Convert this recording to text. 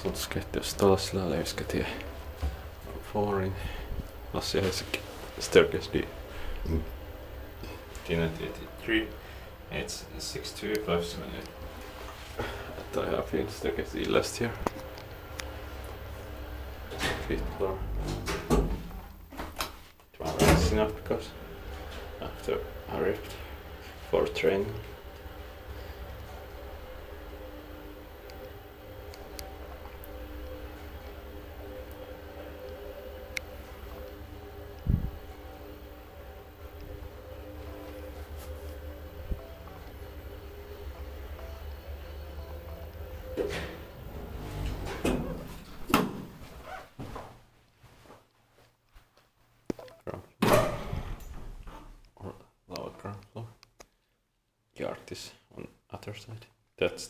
Modernized jos taas sillä Leiviskätie. Foreign. Lassi Helsinki. Staircase D. D983. It's 62578. I have been staircase D last year. 5th floor. I'm racing up because after I ripped for training. Or lower ground floor. Yard is on other side. That's